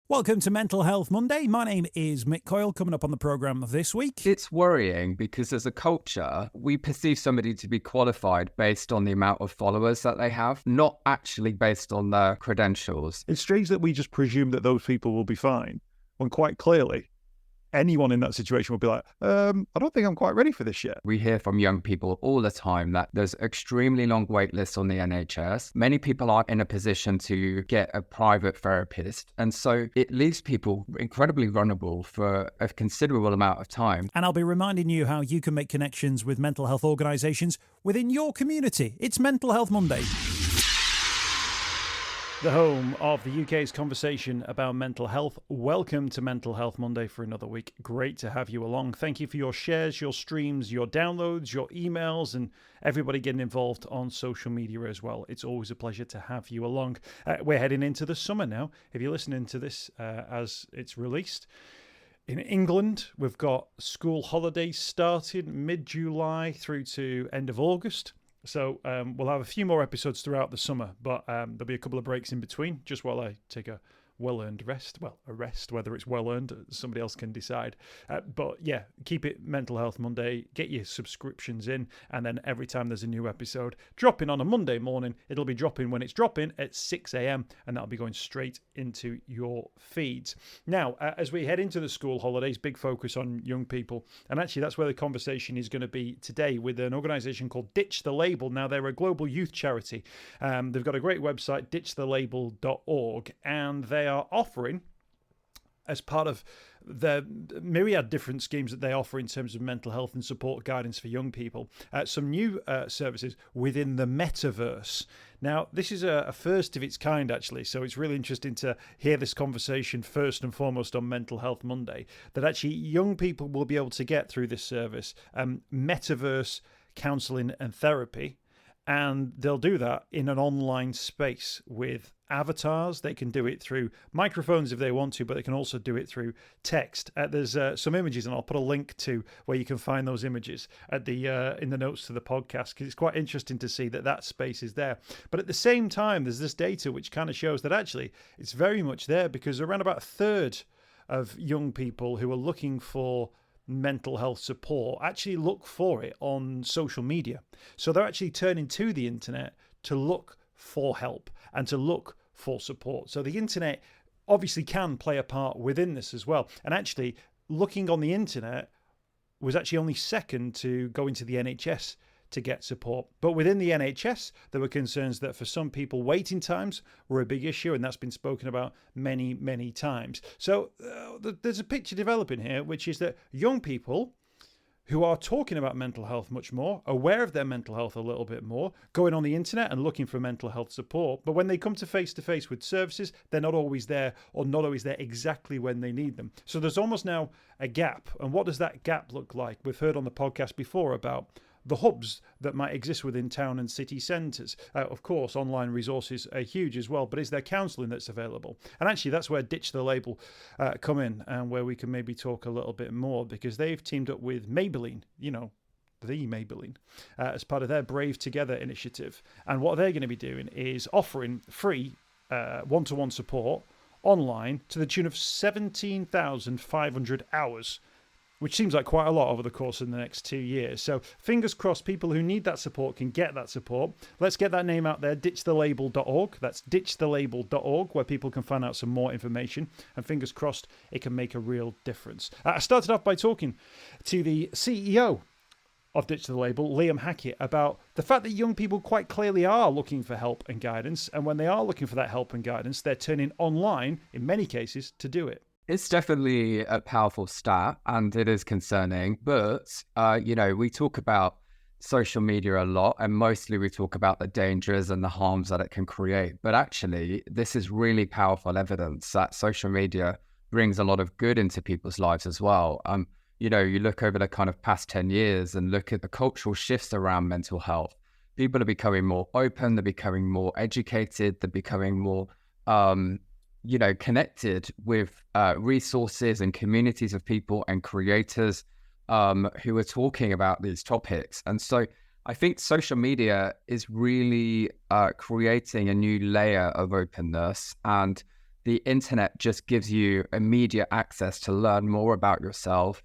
Welcome to Mental Health Monday. My name is Mick Coyle. Coming up on the programme this week. It's worrying because as a culture, we perceive somebody to be qualified based on the amount of followers that they have, not actually based on their credentials. It's strange that we just presume that those people will be fine, when quite clearly, anyone in that situation will be like, I don't think I'm quite ready for this yet. We hear from young people all the time that there's extremely long wait lists on the NHS. Many people aren't in a position to get a private therapist. And so it leaves people incredibly vulnerable for a considerable amount of time. And I'll be reminding you how you can make connections with mental health organisations within your community. It's Mental Health Monday. The home of the UK's conversation about mental health. Welcome to Mental Health Monday for another week. Great to have you along. Thank you for your shares, your streams, your downloads, your emails, and everybody getting involved on social media as well. It's always a pleasure to have you along. We're heading into the summer now. If you're listening to this as it's released, in England, we've got school holidays starting mid-July through to end of August. So we'll have a few more episodes throughout the summer, but there'll be a couple of breaks in between, just while I take a well-earned rest. Well, a rest, whether it's well-earned, somebody else can decide. But yeah, keep it Mental Health Monday. Get your subscriptions in, and then every time there's a new episode dropping on a Monday morning, it'll be dropping when it's dropping at 6 a.m, and that'll be going straight into your feeds. Now, as we head into the school holidays, big focus on young people, and actually that's where the conversation is going to be today with an organisation called Ditch the Label. Now, they're a global youth charity. They've got a great website, ditchthelabel.org, and they are offering, as part of the myriad different schemes that they offer in terms of mental health and support guidance for young people, some new services within the metaverse. Now, this is a first of its kind, actually, so it's really interesting to hear this conversation first and foremost on Mental Health Monday, that actually young people will be able to get through this service metaverse counselling and therapy. And they'll do that in an online space with avatars. They can do it through microphones if they want to, but they can also do it through text. There's some images, and I'll put a link to where you can find those images at the in the notes to the podcast, because it's quite interesting to see that space is there. But at the same time, there's this data which kind of shows that actually it's very much there, because around about a third of young people who are looking for mental health support actually look for it on social media. So they're actually turning to the internet to look for help and to look for support. So the internet obviously can play a part within this as well. And actually, looking on the internet was actually only second to going to the NHS to get support. But within the NHS, there were concerns that for some people, waiting times were a big issue, and that's been spoken about many, many times. So there's a picture developing here, which is that young people who are talking about mental health much more, aware of their mental health a little bit more, going on the internet and looking for mental health support. But when they come to face with services, they're not always there, or not always there exactly when they need them. So there's almost now a gap. And what does that gap look like? We've heard on the podcast before about the hubs that might exist within town and city centres. Of course, online resources are huge as well, but is there counselling that's available? And actually, that's where Ditch the Label come in, and where we can maybe talk a little bit more, because they've teamed up with Maybelline, the Maybelline, as part of their Brave Together initiative. And what they're going to be doing is offering free one-to-one support online to the tune of 17,500 hours, which seems like quite a lot over the course of the next 2 years. So fingers crossed, people who need that support can get that support. Let's get that name out there, ditchthelabel.org. That's ditchthelabel.org, where people can find out some more information. And fingers crossed, it can make a real difference. I started off by talking to the CEO of Ditch the Label, Liam Hackett, about the fact that young people quite clearly are looking for help and guidance. And when they are looking for that help and guidance, they're turning online, in many cases, to do it. It's definitely a powerful stat, and it is concerning. But, we talk about social media a lot, and mostly we talk about the dangers and the harms that it can create. But actually, this is really powerful evidence that social media brings a lot of good into people's lives as well. You look over the kind of past 10 years and look at the cultural shifts around mental health. People are becoming more open, they're becoming more educated, they're becoming more connected with resources and communities of people and creators who are talking about these topics. And so I think social media is really creating a new layer of openness, and the internet just gives you immediate access to learn more about yourself,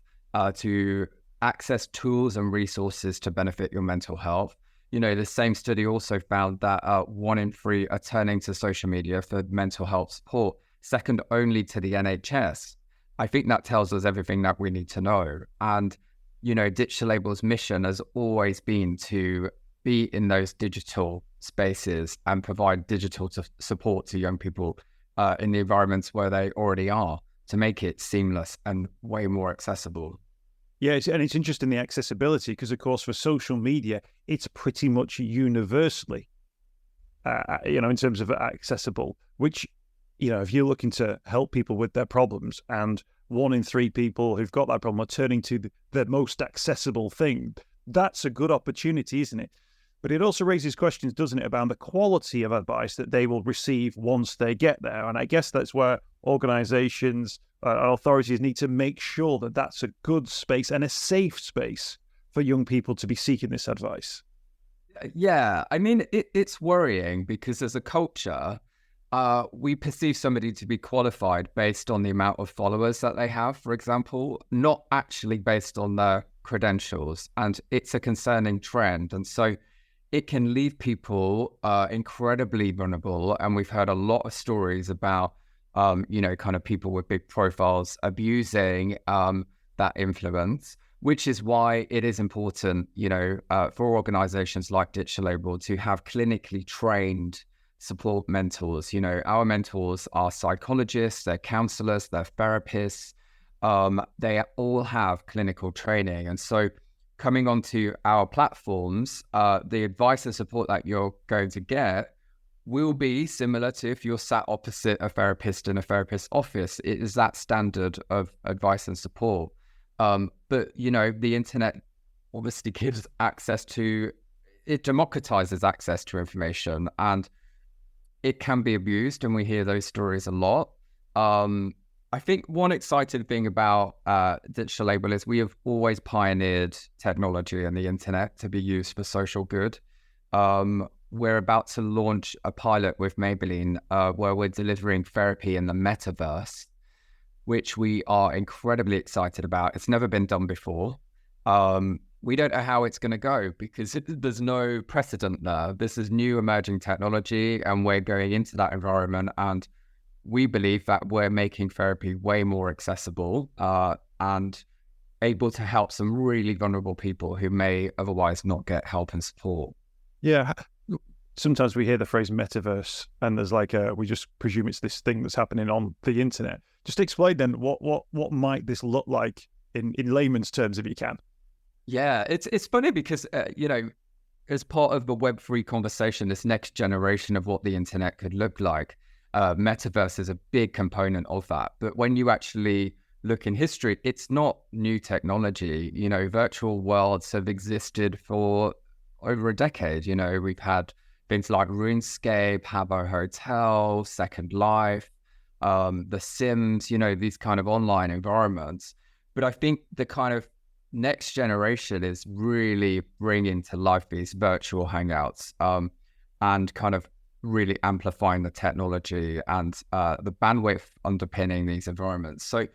to access tools and resources to benefit your mental health. The same study also found that 1 in 3 are turning to social media for mental health support, second only to the NHS. I think that tells us everything that we need to know. And, Ditch the Label's mission has always been to be in those digital spaces and provide digital support to young people in the environments where they already are, to make it seamless and way more accessible. Yeah, and it's interesting, the accessibility, because, of course, for social media, it's pretty much universally, in terms of accessible, which, if you're looking to help people with their problems and 1 in 3 people who've got that problem are turning to the most accessible thing, that's a good opportunity, isn't it? But it also raises questions, doesn't it, about the quality of advice that they will receive once they get there. And I guess that's where organizations, authorities need to make sure that that's a good space and a safe space for young people to be seeking this advice. Yeah, I mean, it's worrying because as a culture, we perceive somebody to be qualified based on the amount of followers that they have, for example, not actually based on their credentials. And it's a concerning trend. And so it can leave people incredibly vulnerable. And we've heard a lot of stories about, kind of people with big profiles abusing that influence, which is why it is important, for organizations like Ditch the Label to have clinically trained support mentors. Our mentors are psychologists, they're counselors, they're therapists. They all have clinical training. And so coming onto our platforms, the advice and support that you're going to get will be similar to if you're sat opposite a therapist in a therapist's office. It is that standard of advice and support. But, the internet obviously gives access to, it democratizes access to information, and it can be abused, and we hear those stories a lot. I think one exciting thing about Ditch the Label is we have always pioneered technology and the internet to be used for social good. We're about to launch a pilot with Maybelline where we're delivering therapy in the metaverse, which we are incredibly excited about. It's never been done before. We don't know how it's going to go because there's no precedent there. This is new emerging technology, and we're going into that environment, and we believe that we're making therapy way more accessible and able to help some really vulnerable people who may otherwise not get help and support. Yeah. Sometimes we hear the phrase metaverse and there's we just presume it's this thing that's happening on the internet. Just explain then what might this look like in layman's terms, if you can. Yeah, it's funny because, as part of the Web3 conversation, this next generation of what the internet could look like, metaverse is a big component of that. But when you actually look in history, it's not new technology. Virtual worlds have existed for over a decade. We've had things like RuneScape, Habbo Hotel, Second Life, The Sims, these kind of online environments. But I think the kind of next generation is really bringing to life these virtual hangouts and kind of really amplifying the technology and the bandwidth underpinning these environments. So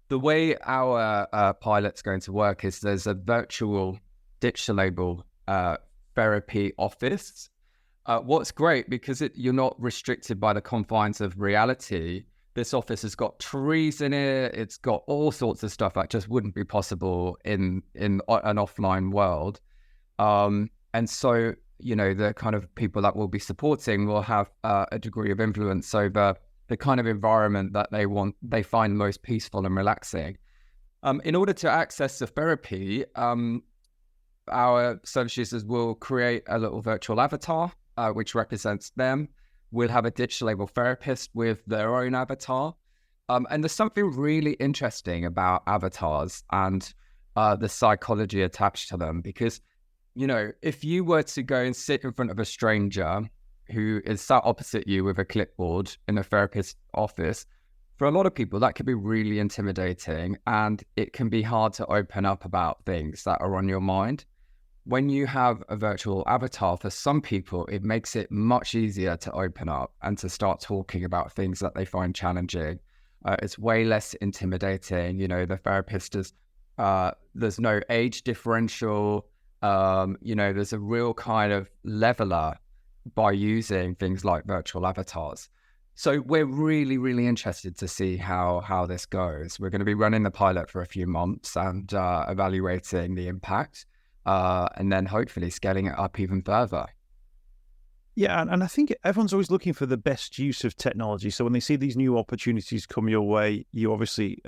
the way our pilot's going to work is there's a virtual Ditch the Label therapy office. What's great, because you're not restricted by the confines of reality. This office has got trees in it. It's got all sorts of stuff that just wouldn't be possible in an offline world. And so, the kind of people that we'll be supporting will have a degree of influence over the kind of environment that they find most peaceful and relaxing. In order to access the therapy, our service users will create a little virtual avatar, which represents them. We'll have a Ditch the Label therapist with their own avatar. And there's something really interesting about avatars and the psychology attached to them, because, if you were to go and sit in front of a stranger who is sat opposite you with a clipboard in a therapist's office, for a lot of people, that can be really intimidating, and it can be hard to open up about things that are on your mind. when you have a virtual avatar, for some people, it makes it much easier to open up and to start talking about things that they find challenging. It's way less intimidating. The therapist is, there's no age differential. There's a real kind of leveler by using things like virtual avatars. So we're really, really interested to see how this goes. We're going to be running the pilot for a few months and evaluating the impact, and then hopefully scaling it up even further. Yeah, and I think everyone's always looking for the best use of technology. So when they see these new opportunities come your way, you obviously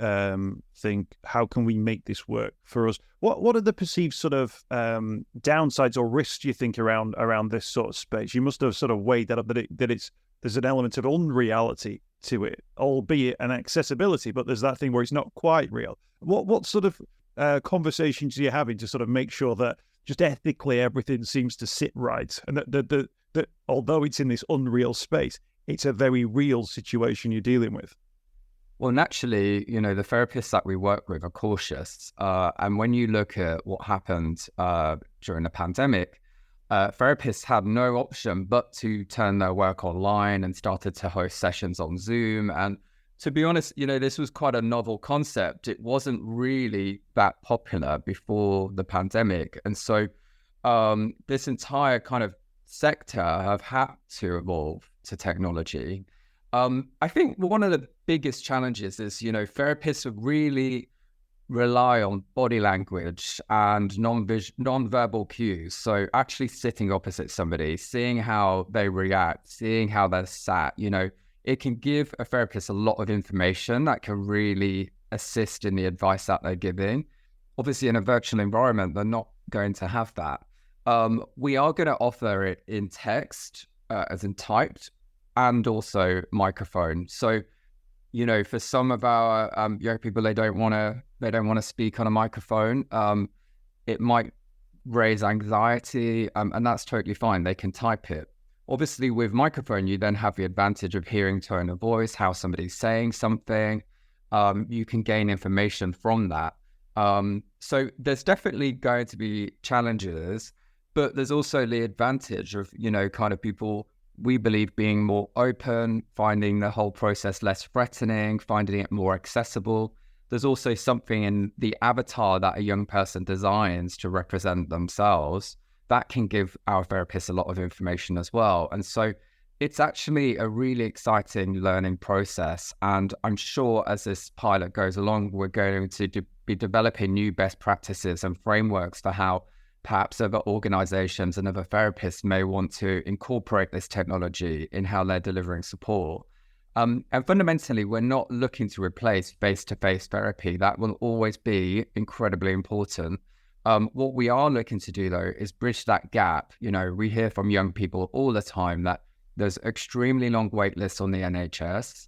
think, how can we make this work for us? What are the perceived sort of downsides or risks you think around this sort of space? You must have sort of weighed that up, that there's an element of unreality to it, albeit an accessibility, but there's that thing where it's not quite real. What sort of conversations are you having to sort of make sure that just ethically everything seems to sit right, and that although it's in this unreal space, it's a very real situation you're dealing with? Well, naturally, the therapists that we work with are cautious. And when you look at what happened during the pandemic, therapists had no option but to turn their work online and started to host sessions on Zoom. And to be honest, this was quite a novel concept. It wasn't really that popular before the pandemic. And so this entire kind of sector have had to evolve to technology. I think one of the biggest challenges is, therapists really rely on body language and non-verbal cues. So actually sitting opposite somebody, seeing how they react, seeing how they're sat, it can give a therapist a lot of information that can really assist in the advice that they're giving. Obviously, in a virtual environment, they're not going to have that. We are going to offer it in text, as in typed, and also microphone. So, for some of our young people, they don't want to speak on a microphone. It might raise anxiety, and that's totally fine. They can type it. Obviously, with microphone, you then have the advantage of hearing tone of voice, how somebody's saying something. You can gain information from that. So there's definitely going to be challenges, but there's also the advantage of, kind of people, we believe, being more open, finding the whole process less threatening, finding it more accessible. There's also something in the avatar that a young person designs to represent themselves that can give our therapists a lot of information as well. And so it's actually a really exciting learning process. And I'm sure as this pilot goes along, we're going to be developing new best practices and frameworks for how perhaps other organizations and other therapists may want to incorporate this technology in how they're delivering support. And fundamentally, we're not looking to replace face-to-face therapy. That will always be incredibly important. What we are looking to do, though, is bridge that gap. We hear from young people all the time that there's extremely long wait lists on the NHS.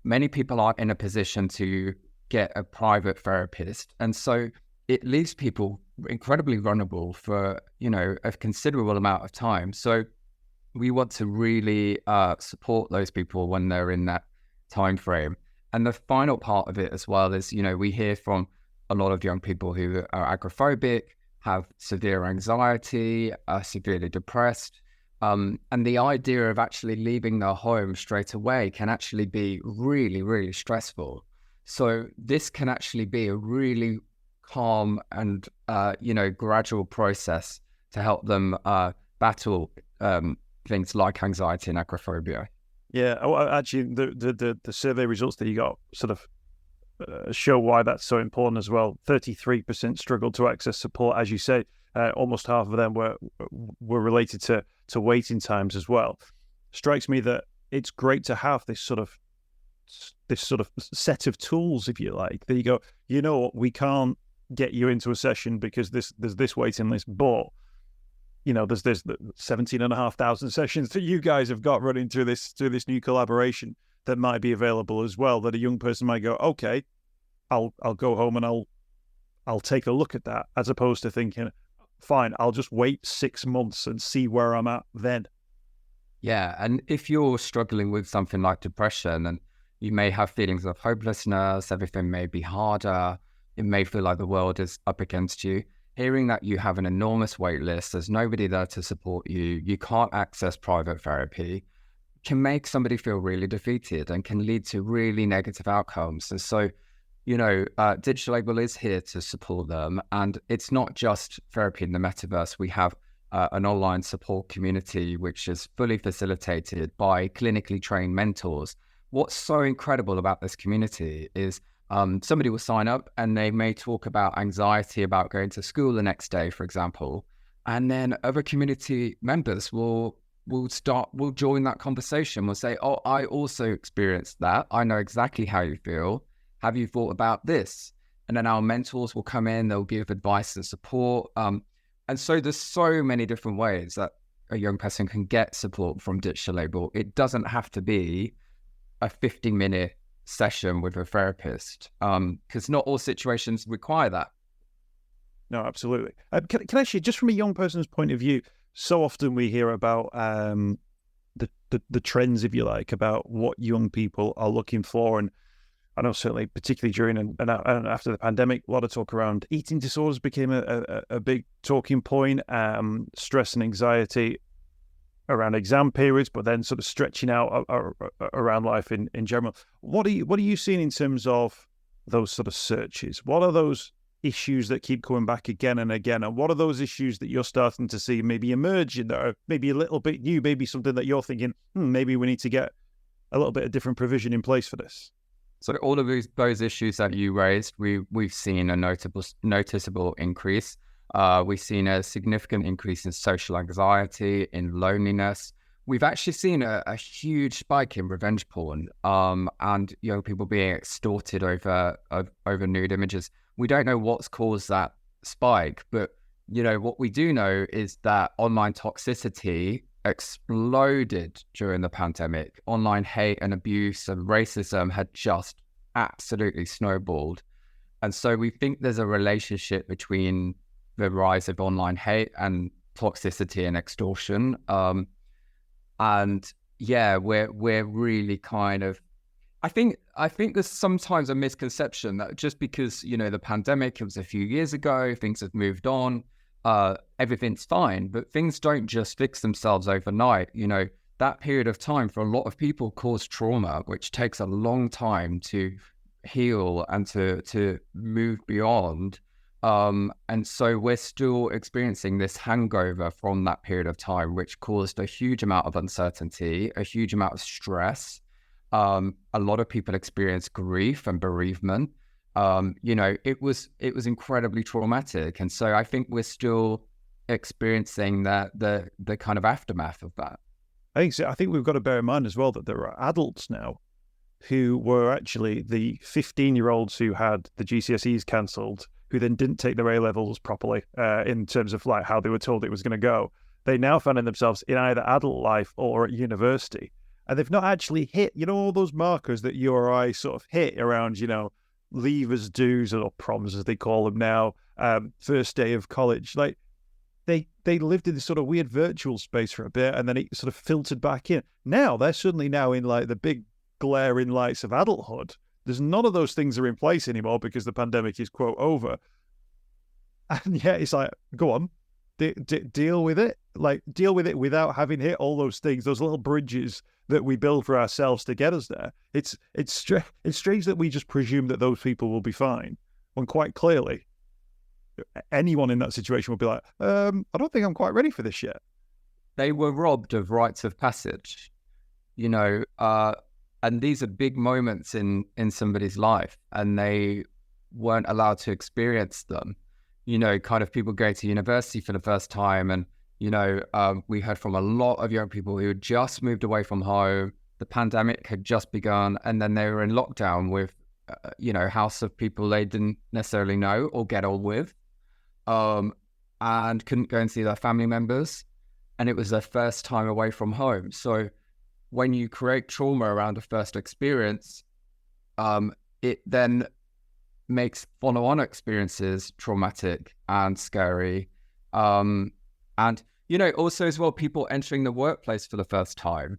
Many people aren't in a position to get a private therapist. And so it leaves people incredibly vulnerable for, a considerable amount of time. So we want to really support those people when they're in that time frame. And the final part of it as well is, we hear from a lot of young people who are agoraphobic, have severe anxiety, are severely depressed. And the idea of actually leaving their home straight away can actually be really, really stressful. So this can actually be a really calm and, gradual process to help them battle things like anxiety and agoraphobia. Yeah, actually, the survey results that you got sort of show why that's so important as well. 33% struggled to access support, as you say. Almost half of them were related to waiting times as well. Strikes me that it's great to have this sort of set of tools, if you like. That you go, we can't get you into a session because there's this waiting list, but there's 17,500 sessions that you guys have got running through this new collaboration that might be available as well, that a young person might go, okay, I'll go home and I'll take a look at that, as opposed to thinking, fine, I'll just wait 6 months and see where I'm at then. Yeah, and if you're struggling with something like depression, and you may have feelings of hopelessness, everything may be harder, it may feel like the world is up against you, hearing that you have an enormous wait list, there's nobody there to support you, you can't access private therapy, can make somebody feel really defeated and can lead to really negative outcomes. And so, Digital Label is here to support them. And it's not just therapy in the metaverse. We have an online support community, which is fully facilitated by clinically trained mentors. What's so incredible about this community is somebody will sign up and they may talk about anxiety about going to school the next day, for example. And then other community members will join that conversation. We'll say, oh, I also experienced that. I know exactly how you feel. Have you thought about this? And then our mentors will come in, they'll give advice and support. And so there's so many different ways that a young person can get support from Digital Label. It doesn't have to be a 50-minute session with a therapist, because not all situations require that. No, absolutely. Can actually, just from a young person's point of view, so often we hear about the trends, if you like, about what young people are looking for. And I know certainly, particularly during and after the pandemic, a lot of talk around eating disorders became a big talking point, stress and anxiety around exam periods, but then sort of stretching out around life in general. What are you seeing in terms of those sort of searches? What are those issues that keep coming back again and again? And what are those issues that you're starting to see maybe emerging that are maybe a little bit new, maybe something that you're thinking, maybe we need to get a little bit of different provision in place for this? So all of those issues that you raised, we've seen a noticeable increase. We've seen a significant increase in social anxiety, in loneliness. We've actually seen a huge spike in revenge porn, and young people being extorted over nude images. We don't know what's caused that spike, but what we do know is that online toxicity exploded during the pandemic. Online hate and abuse and racism had just absolutely snowballed. And so we think there's a relationship between the rise of online hate and toxicity and extortion. And yeah, we're really kind of, I think there's sometimes a misconception that just because, the pandemic, it was a few years ago, things have moved on, everything's fine, but things don't just fix themselves overnight. That period of time for a lot of people caused trauma, which takes a long time to heal and to move beyond. And so we're still experiencing this hangover from that period of time, which caused a huge amount of uncertainty, a huge amount of stress. A lot of people experience grief and bereavement. It was incredibly traumatic. And so I think we're still experiencing the kind of aftermath of that. I think we've got to bear in mind as well that there are adults now who were actually the 15-year-olds who had the GCSEs cancelled, who then didn't take their A-levels properly in terms of like how they were told it was going to go. They now finding themselves in either adult life or at university. And they've not actually hit, all those markers that you or I sort of hit around, leavers dues or proms as they call them now, first day of college. Like they lived in this sort of weird virtual space for a bit and then it sort of filtered back in. Now they're suddenly now in like the big glaring lights of adulthood. There's none of those things are in place anymore because the pandemic is, quote, over. And yeah, it's like, go on, deal with it. Like, deal with it without having hit all those things, those little bridges that we build for ourselves to get us there. It's strange that we just presume that those people will be fine, when quite clearly anyone in that situation will be like, I don't think I'm quite ready for this yet. They were robbed of rites of passage, and these are big moments in somebody's life, and they weren't allowed to experience them. Kind of people go to university for the first time, and we heard from a lot of young people who had just moved away from home. The pandemic had just begun, and then they were in lockdown with, house of people they didn't necessarily know or get on with, and couldn't go and see their family members. And it was their first time away from home. So when you create trauma around a first experience, it then makes follow-on experiences traumatic and scary. And, also as well, people entering the workplace for the first time,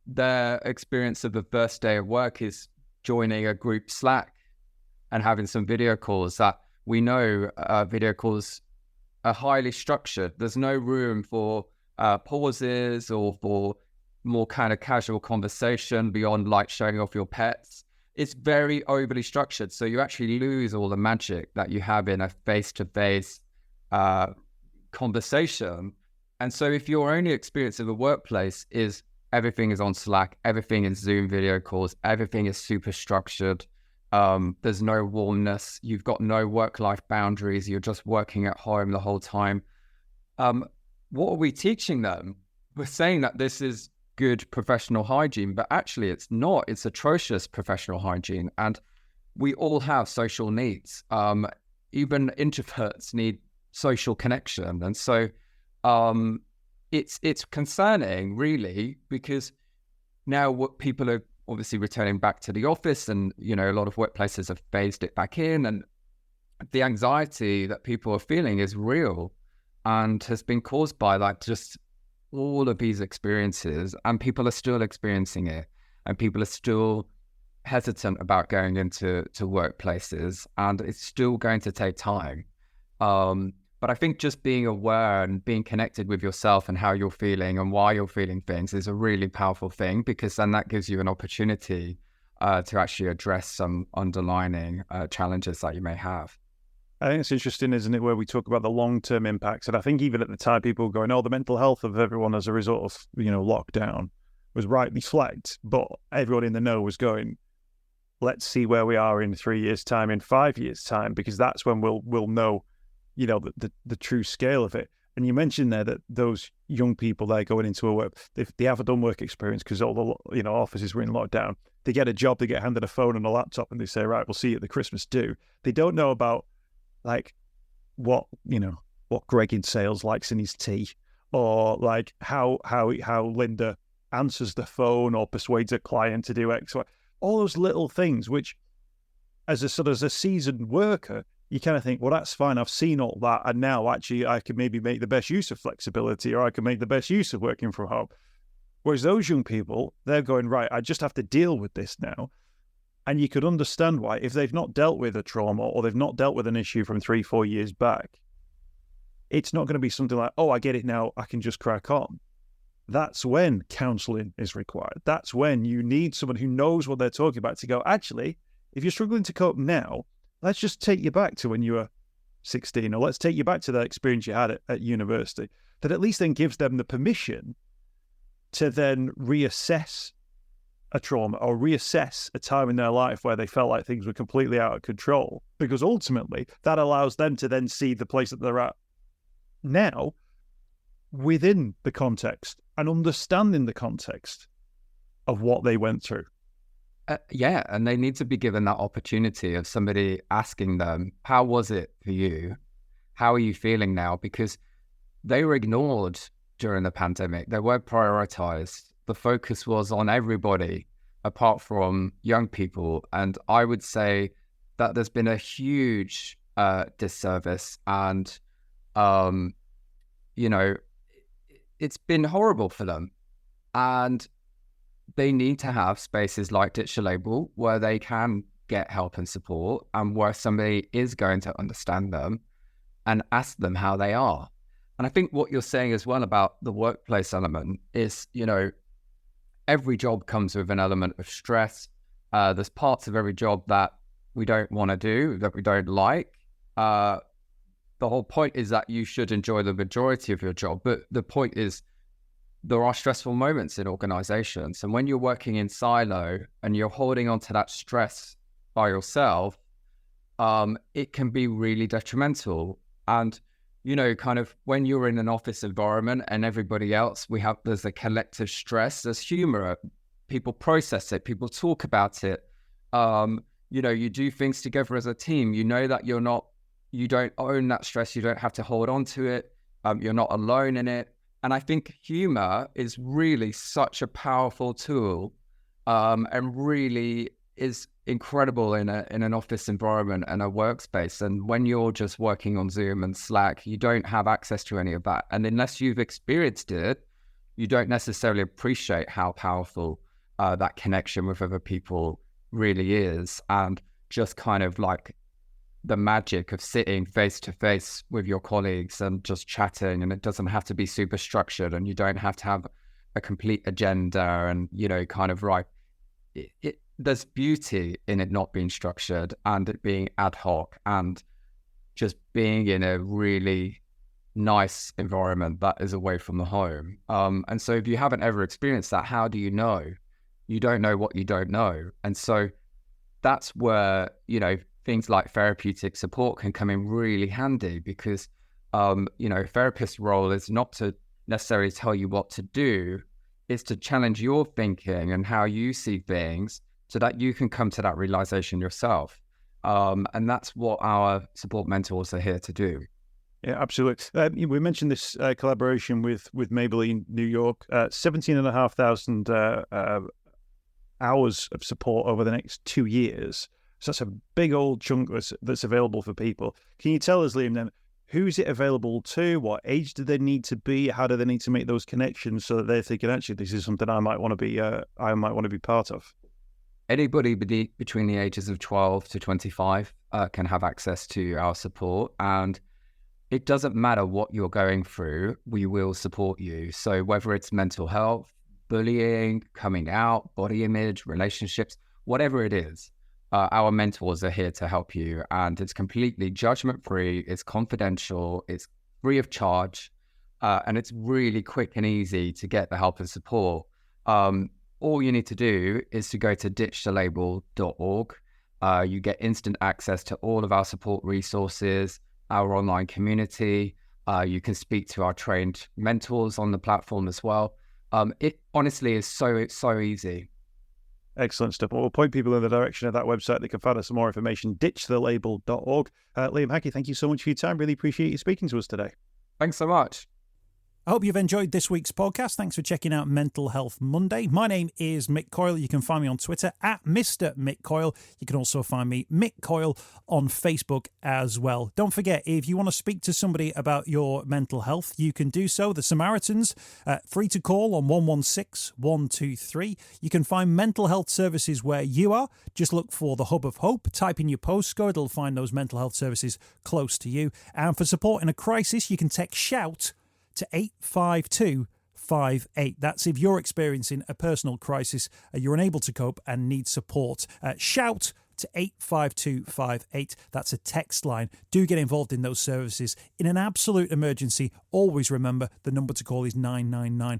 their experience of the first day of work is joining a group Slack and having some video calls that we know video calls are highly structured. There's no room for pauses or for more kind of casual conversation beyond like showing off your pets. It's very overly structured. So you actually lose all the magic that you have in a face-to-face conversation. And so if your only experience of the workplace is everything is on Slack, everything is Zoom video calls, everything is super structured, there's no warmness, you've got no work-life boundaries, you're just working at home the whole time. What are we teaching them? We're saying that this is good professional hygiene, but actually it's not. It's atrocious professional hygiene. And we all have social needs. Even introverts need social connection. And so it's concerning, really, because now what people are obviously returning back to the office, and a lot of workplaces have phased it back in, and the anxiety that people are feeling is real and has been caused by like just all of these experiences, and people are still experiencing it, and people are still hesitant about going into workplaces, and it's still going to take time. But I think just being aware and being connected with yourself and how you're feeling and why you're feeling things is a really powerful thing, because then that gives you an opportunity to actually address some underlying challenges that you may have. I think it's interesting, isn't it, where we talk about the long-term impacts. And I think even at the time, people were going, the mental health of everyone as a result of, lockdown was rightly flagged. But everyone in the know was going, let's see where we are in 3 years' time, in 5 years' time, because that's when we'll know, the true scale of it. And you mentioned there that those young people, they're going into a work, they haven't done work experience because all the offices were in lockdown. They get a job, they get handed a phone and a laptop, and they say, right, we'll see you at the Christmas do. They don't know about like what Greg in sales likes in his tea, or like how Linda answers the phone or persuades a client to do X, Y, all those little things, which as a seasoned worker, you kind of think, well, that's fine. I've seen all that. And now actually I can maybe make the best use of flexibility, or I can make the best use of working from home. Whereas those young people, they're going, right, I just have to deal with this now. And you could understand why, if they've not dealt with a trauma or they've not dealt with an issue from 3-4 years back, it's not going to be something like, I get it now, I can just crack on. That's when counselling is required. That's when you need someone who knows what they're talking about to go, actually, if you're struggling to cope now, let's just take you back to when you were 16, or let's take you back to that experience you had at university. That at least then gives them the permission to then reassess a trauma or reassess a time in their life where they felt like things were completely out of control, because ultimately that allows them to then see the place that they're at now within the context and understanding the context of what they went through. Yeah, and they need to be given that opportunity of somebody asking them, how was it for you? How are you feeling now? Because they were ignored during the pandemic. They weren't prioritized. The focus was on everybody apart from young people. And I would say that there's been a huge disservice, and, it's been horrible for them. And they need to have spaces like Ditch a Label where they can get help and support, and where somebody is going to understand them and ask them how they are. And I think what you're saying as well about the workplace element is, every job comes with an element of stress. There's parts of every job that we don't want to do, that we don't like. The whole point is that you should enjoy the majority of your job. But the point is, there are stressful moments in organizations. And when you're working in silo and you're holding on to that stress by yourself, it can be really detrimental. And, kind of when you're in an office environment and everybody else, there's a collective stress, there's humor, people process it, people talk about it. You do things together as a team. You know that you don't own that stress. You don't have to hold on to it. You're not alone in it. And I think humor is really such a powerful tool, and really is incredible in an office environment and a workspace. And when you're just working on Zoom and Slack, you don't have access to any of that. And unless you've experienced it, you don't necessarily appreciate how powerful that connection with other people really is. And just kind of like the magic of sitting face to face with your colleagues and just chatting, and it doesn't have to be super structured, and you don't have to have a complete agenda and, kind of there's beauty in it not being structured and it being ad hoc and just being in a really nice environment that is away from the home. And so if you haven't ever experienced that, how do you know? You don't know what you don't know. And so that's where, things like therapeutic support can come in really handy, because, therapist's role is not to necessarily tell you what to do. It's to challenge your thinking and how you see things so that you can come to that realization yourself. And that's what our support mentors are here to do. Yeah, absolutely. We mentioned this collaboration with Maybelline New York, 17,500 hours of support over the next 2 years. So that's a big old chunk that's available for people. Can you tell us, Liam, then, who's it available to? What age do they need to be? How do they need to make those connections so that they're thinking, actually, this is something I might want to be part of? Anybody between the ages of 12 to 25 can have access to our support, and it doesn't matter what you're going through, we will support you. So whether it's mental health, bullying, coming out, body image, relationships, whatever it is, our mentors are here to help you, and it's completely judgment-free, it's confidential, it's free of charge, and it's really quick and easy to get the help and support. All you need to do is to go to ditchthelabel.org. You get instant access to all of our support resources, our online community. You can speak to our trained mentors on the platform as well. It honestly is so easy. Excellent stuff. Well, we'll point people in the direction of that website. They can find us some more information, ditchthelabel.org. Liam Hackett, thank you so much for your time. Really appreciate you speaking to us today. Thanks so much. I hope you've enjoyed this week's podcast. Thanks for checking out Mental Health Monday. My name is Mick Coyle. You can find me on Twitter at Mr. Mick Coyle. You can also find me, Mick Coyle, on Facebook as well. Don't forget, if you want to speak to somebody about your mental health, you can do so. The Samaritans, free to call on 116 123. You can find mental health services where you are. Just look for the Hub of Hope. Type in your postcode. It'll find those mental health services close to you. And for support in a crisis, you can text SHOUT to 85258. That's if you're experiencing a personal crisis, you're unable to cope and need support. Shout to 85258. That's a text line. Do get involved in those services. In an absolute emergency, always remember the number to call is 999.